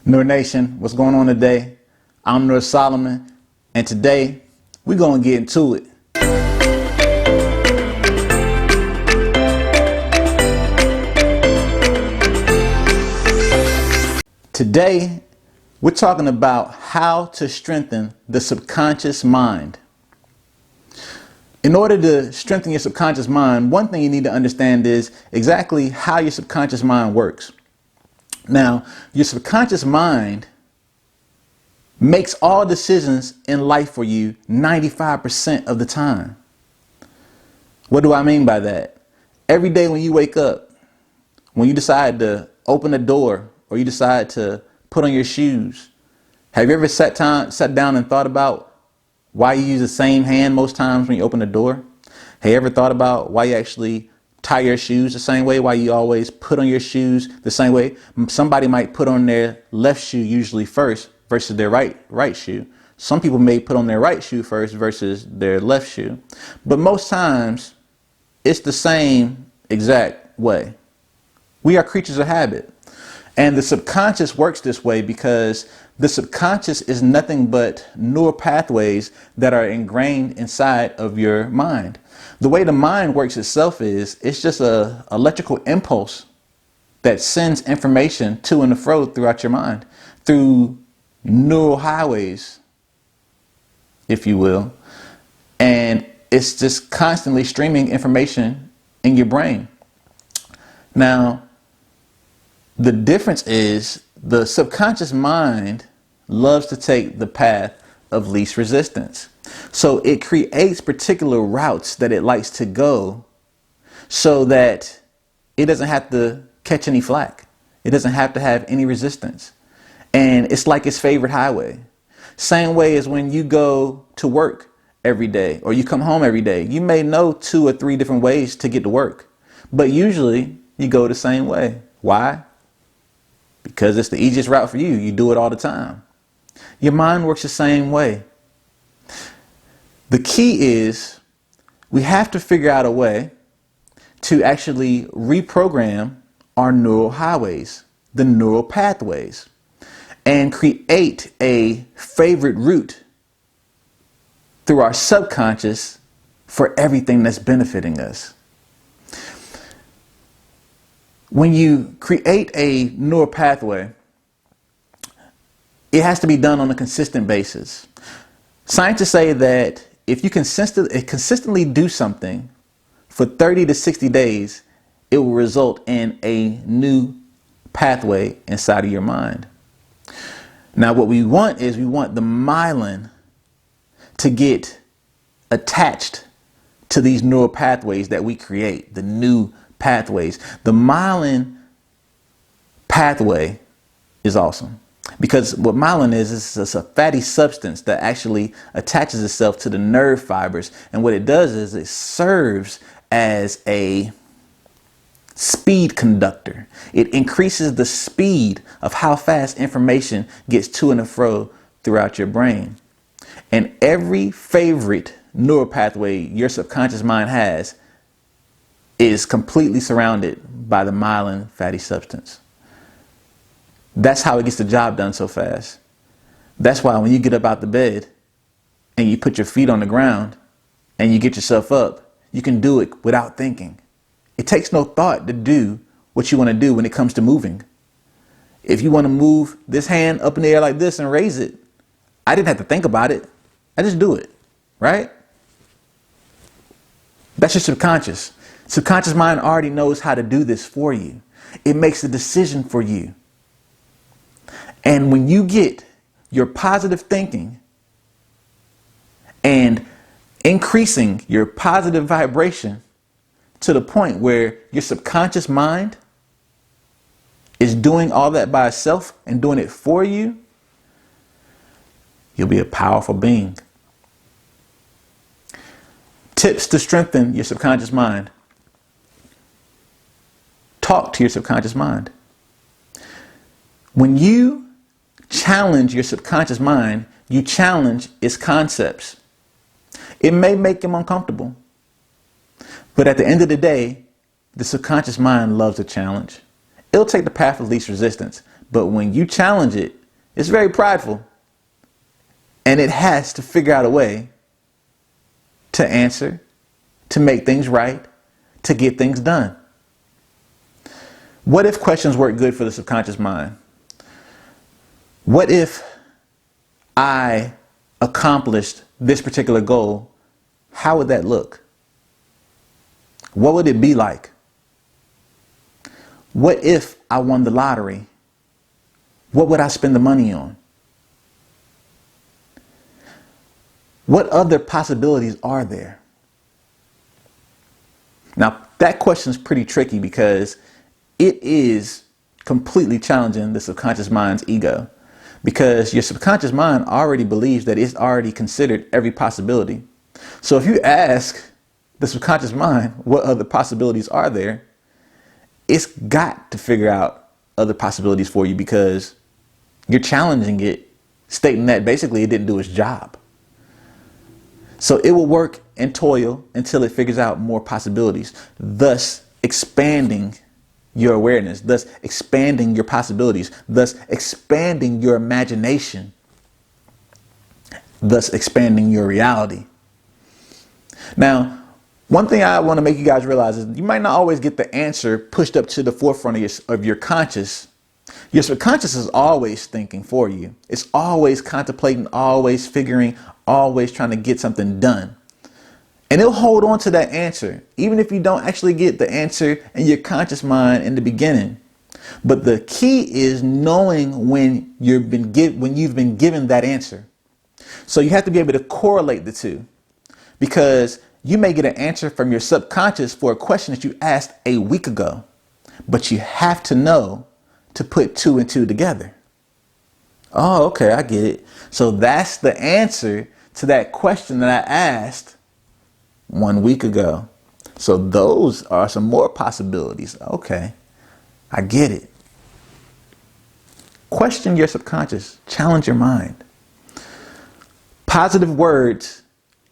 Nour Nation, what's going on today? I'm Nour Solomon, and today we're going to get into it. Today, we're talking about how to strengthen the subconscious mind. In order to strengthen your subconscious mind, one thing you need to understand is exactly how your subconscious mind works. Now, your subconscious mind makes all decisions in life for you 95% of the time. What do I mean by that? Every day when you wake up, when you decide to open a door or you decide to put on your shoes, have you ever sat down and thought about why you use the same hand most times when you open the door? Have you ever thought about why you actually tie your shoes the same way, why you always put on your shoes the same way? Somebody might put on their left shoe usually first versus their right shoe. Some people may put on their right shoe first versus their left shoe. But most times it's the same exact way. We are creatures of habit. And the subconscious works this way because the subconscious is nothing but neural pathways that are ingrained inside of your mind. The way the mind works itself is it's just an electrical impulse that sends information to and fro throughout your mind through neural highways, if you will. And it's just constantly streaming information in your brain. Now, the difference is the subconscious mind loves to take the path of least resistance. So it creates particular routes that it likes to go so that it doesn't have to catch any flack. It doesn't have to have any resistance. And it's like its favorite highway. Same way as when you go to work every day or you come home every day. You may know 2 or 3 different ways to get to work, but usually you go the same way. Why? Because it's the easiest route for you. You do it all the time. Your mind works the same way. The key is we have to figure out a way to actually reprogram our neural highways, the neural pathways, and create a favorite route through our subconscious for everything that's benefiting us. When you create a neural pathway, it has to be done on a consistent basis. Scientists say that if you consistently do something for 30 to 60 days, it will result in a new pathway inside of your mind. Now, what we want is we want the myelin to get attached to these neural pathways that we create, the new pathways. The myelin pathway is awesome because what myelin is a fatty substance that actually attaches itself to the nerve fibers. And what it does is it serves as a speed conductor. It increases the speed of how fast information gets to and fro throughout your brain. And every favorite neural pathway your subconscious mind has is completely surrounded by the myelin fatty substance. That's how it gets the job done so fast. That's why when you get up out the bed and you put your feet on the ground and you get yourself up, you can do it without thinking. It takes no thought to do what you want to do when it comes to moving. If you want to move this hand up in the air like this and raise it, I didn't have to think about it. I just do it, right? That's your subconscious. Subconscious mind already knows how to do this for you. It makes a decision for you. And when you get your positive thinking and increasing your positive vibration to the point where your subconscious mind is doing all that by itself and doing it for you, you'll be a powerful being. Tips to strengthen your subconscious mind. Talk to your subconscious mind. When you challenge your subconscious mind, you challenge its concepts. It may make them uncomfortable, but at the end of the day, the subconscious mind loves a challenge. It'll take the path of least resistance, But when you challenge it, it's very prideful. And it has to figure out a way to answer, to make things right, to get things done. What if questions work good for the subconscious mind? What if I accomplished this particular goal? How would that look? What would it be like? What if I won the lottery? What would I spend the money on? What other possibilities are there? Now, that question is pretty tricky because it is completely challenging the subconscious mind's ego, because your subconscious mind already believes that it's already considered every possibility. So if you ask the subconscious mind what other possibilities are there, it's got to figure out other possibilities for you, because you're challenging it, stating that basically it didn't do its job. So it will work and toil until it figures out more possibilities, thus expanding your awareness, thus expanding your possibilities, thus expanding your imagination, thus expanding your reality. Now, one thing I want to make you guys realize is you might not always get the answer pushed up to the forefront of your conscious. Your subconscious is always thinking for you. It's always contemplating, always figuring, always trying to get something done. And it'll hold on to that answer, even if you don't actually get the answer in your conscious mind in the beginning. But the key is knowing when you've been given that answer. So you have to be able to correlate the two, because you may get an answer from your subconscious for a question that you asked a week ago, but you have to know to put two and two together. Oh, okay, I get it. So that's the answer to that question that I asked 1 week ago. So those are some more possibilities. Okay, I get it. Question your subconscious. Challenge your mind. Positive words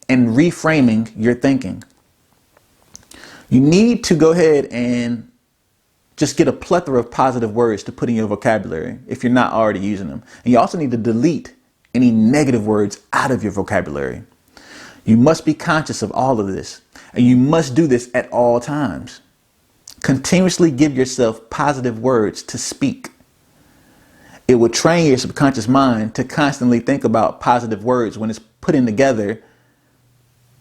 and reframing your thinking. You need to go ahead and just get a plethora of positive words to put in your vocabulary if you're not already using them. And you also need to delete any negative words out of your vocabulary. You must be conscious of all of this, and you must do this at all times. Continuously give yourself positive words to speak. It will train your subconscious mind to constantly think about positive words when it's putting together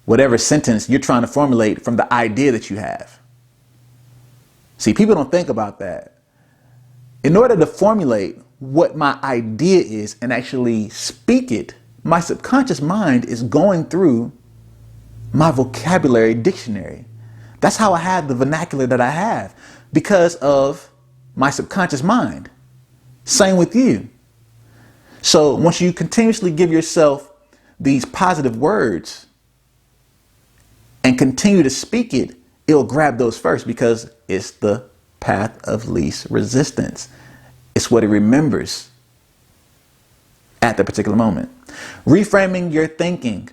whatever sentence you're trying to formulate from the idea that you have. See, people don't think about that. In order to formulate what my idea is and actually speak it, my subconscious mind is going through my vocabulary dictionary. That's how I have the vernacular that I have, because of my subconscious mind. Same with you. So once you continuously give yourself these positive words and continue to speak it, it'll grab those first, because it's the path of least resistance. It's what it remembers at the particular moment. Reframing your thinking.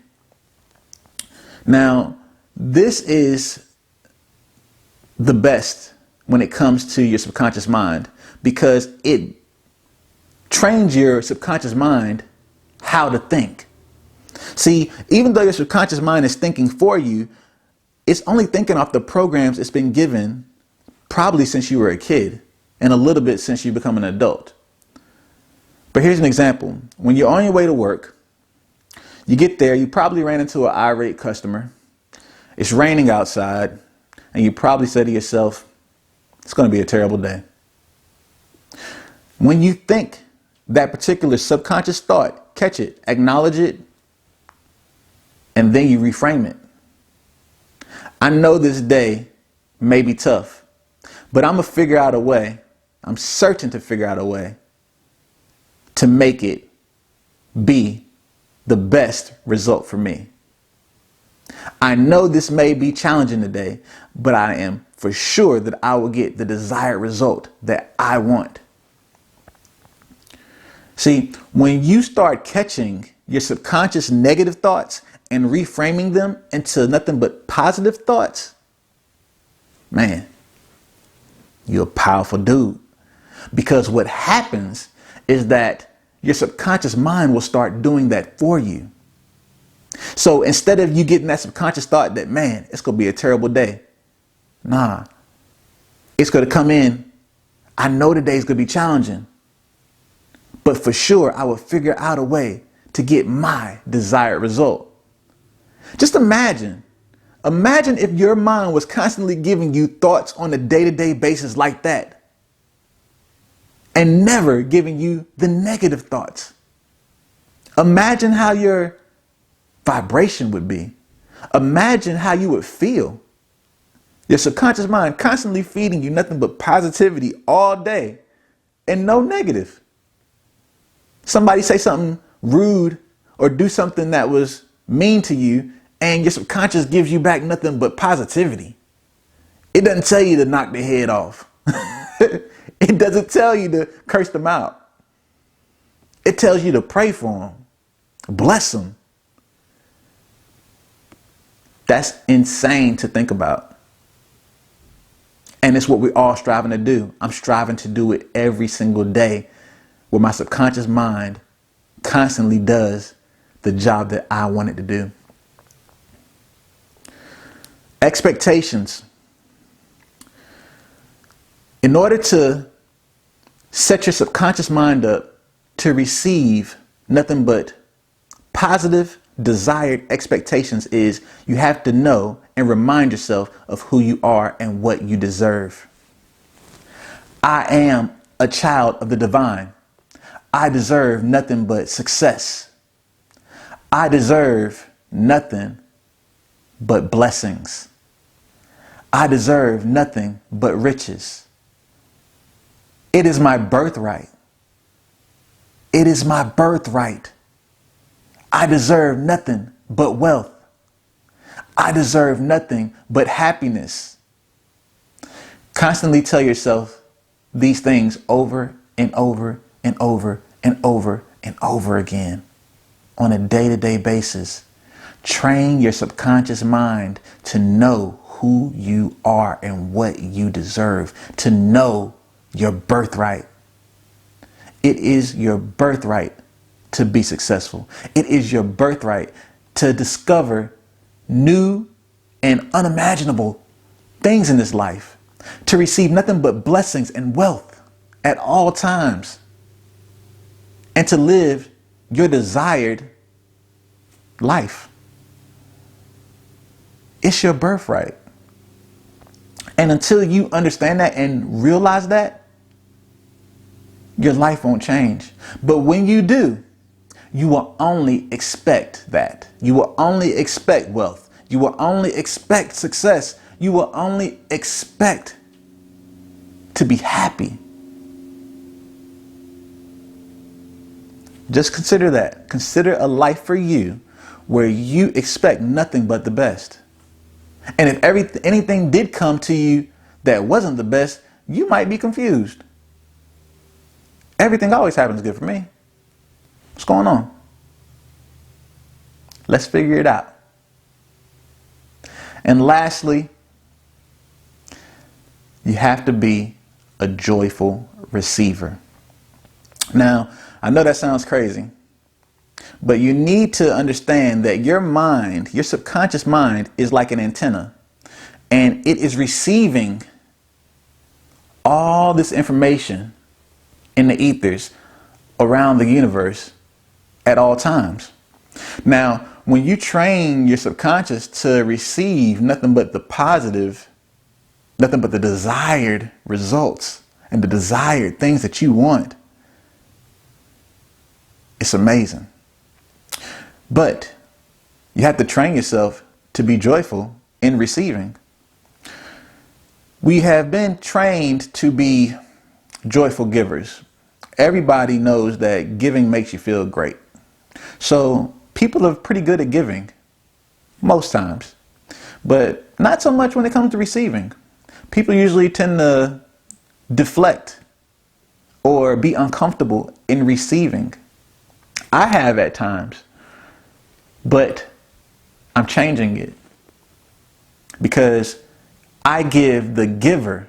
Now, this is the best when it comes to your subconscious mind, because it trains your subconscious mind how to think. See, even though your subconscious mind is thinking for you, it's only thinking off the programs it's been given probably since you were a kid, and a little bit since you become an adult. But here's an example. When you're on your way to work, you get there, you probably ran into an irate customer. It's raining outside, and you probably say to yourself, it's going to be a terrible day. When you think that particular subconscious thought, catch it, acknowledge it, and then you reframe it. I know this day may be tough, but I'm going to figure out a way. I'm certain to figure out a way to make it be the best result for me. I know this may be challenging today, but I am for sure that I will get the desired result that I want. See, when you start catching your subconscious negative thoughts and reframing them into nothing but positive thoughts, man, you're a powerful dude. Because what happens is that your subconscious mind will start doing that for you. So instead of you getting that subconscious thought that, man, it's going to be a terrible day. Nah, it's going to come in. I know today's going to be challenging, but for sure, I will figure out a way to get my desired result. Just imagine if your mind was constantly giving you thoughts on a day-to-day basis like that, and never giving you the negative thoughts. Imagine how your vibration would be. Imagine how you would feel. Your subconscious mind constantly feeding you nothing but positivity all day and no negative. Somebody say something rude or do something that was mean to you, and your subconscious gives you back nothing but positivity. It doesn't tell you to knock their head off. It doesn't tell you to curse them out. It tells you to pray for them, bless them. That's insane to think about. And it's what we're all striving to do. I'm striving to do it every single day, where my subconscious mind constantly does the job that I want it to do. Expectations. In order to set your subconscious mind up to receive nothing but positive, desired expectations, is you have to know and remind yourself of who you are and what you deserve. I am a child of the divine. I deserve nothing but success. I deserve nothing but blessings. I deserve nothing but riches. It is my birthright. It is my birthright. I deserve nothing but wealth. I deserve nothing but happiness. Constantly tell yourself these things over and over and over and over and over again on a day-to-day basis. Train your subconscious mind to know who you are and what you deserve, to know your birthright. It is your birthright to be successful. It is your birthright to discover new and unimaginable things in this life, to receive nothing but blessings and wealth at all times, and to live your desired life. It's your birthright. And until you understand that and realize that, your life won't change. But when you do, you will only expect that. You will only expect wealth. You will only expect success. You will only expect to be happy. Just consider that. Consider a life for you where you expect nothing but the best. And if anything did come to you that wasn't the best, you might be confused. Everything always happens good for me. What's going on? Let's figure it out. And lastly, you have to be a joyful receiver. Now, I know that sounds crazy, but you need to understand that your mind, your subconscious mind, is like an antenna, and it is receiving all this information in the ethers around the universe at all times. Now, when you train your subconscious to receive nothing but the positive, nothing but the desired results and the desired things that you want, it's amazing. But you have to train yourself to be joyful in receiving. We have been trained to be joyful givers. Everybody knows that giving makes you feel great. So people are pretty good at giving most times, but not so much when it comes to receiving. People usually tend to deflect or be uncomfortable in receiving. I have at times, but I'm changing it because I give the giver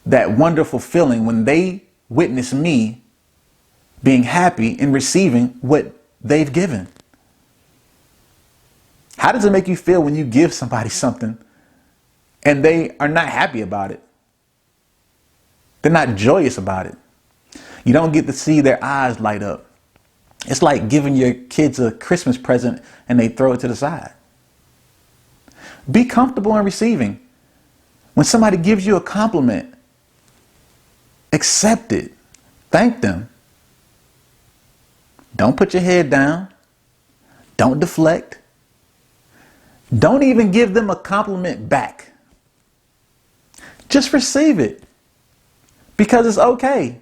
that wonderful feeling when they witness me being happy and receiving what they've given. How does it make you feel when you give somebody something and they are not happy about it? They're not joyous about it. You don't get to see their eyes light up. It's like giving your kids a Christmas present and they throw it to the side. Be comfortable in receiving. When somebody gives you a compliment, accept it. Thank them. Don't put your head down. Don't deflect. Don't even give them a compliment back. Just receive it. Because it's okay.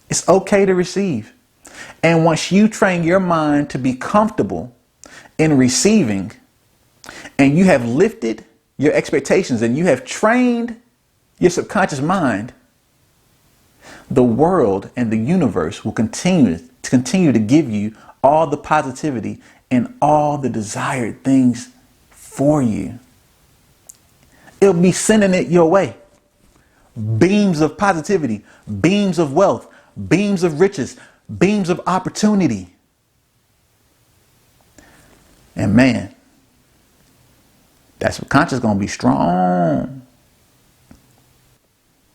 It's okay to receive. And once you train your mind to be comfortable in receiving, and you have lifted your expectations and you have trained your subconscious mind, the world and the universe will continue to give you all the positivity and all the desired things for you. It'll be sending it your way. Beams of positivity, beams of wealth, beams of riches, beams of opportunity. And man, that subconscious is going to be strong.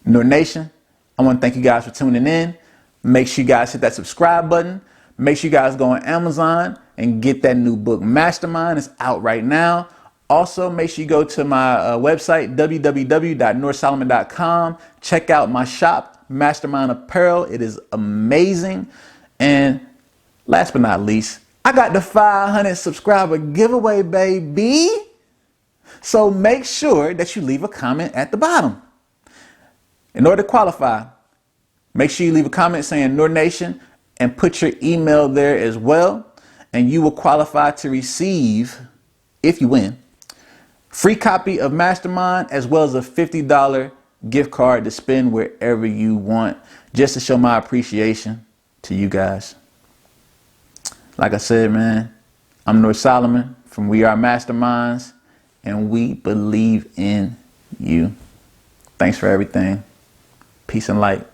Nour Nation, I want to thank you guys for tuning in. Make sure you guys hit that subscribe button. Make sure you guys go on Amazon and get that new book, MasterMind. It's out right now. Also, make sure you go to my website, www.NourSolomon.com. Check out my shop, MasterMind Apparel. It is amazing. And last but not least, I got the 500 subscriber giveaway, baby. So make sure that you leave a comment at the bottom. In order to qualify, make sure you leave a comment saying Nour Nation and put your email there as well. And you will qualify to receive, if you win, free copy of MasterMind as well as a $50 gift card to spend wherever you want, just to show my appreciation to you guys. Like I said, man, I'm Nour Solomon from We Are Masterminds, and we believe in you. Thanks for everything. Peace and light.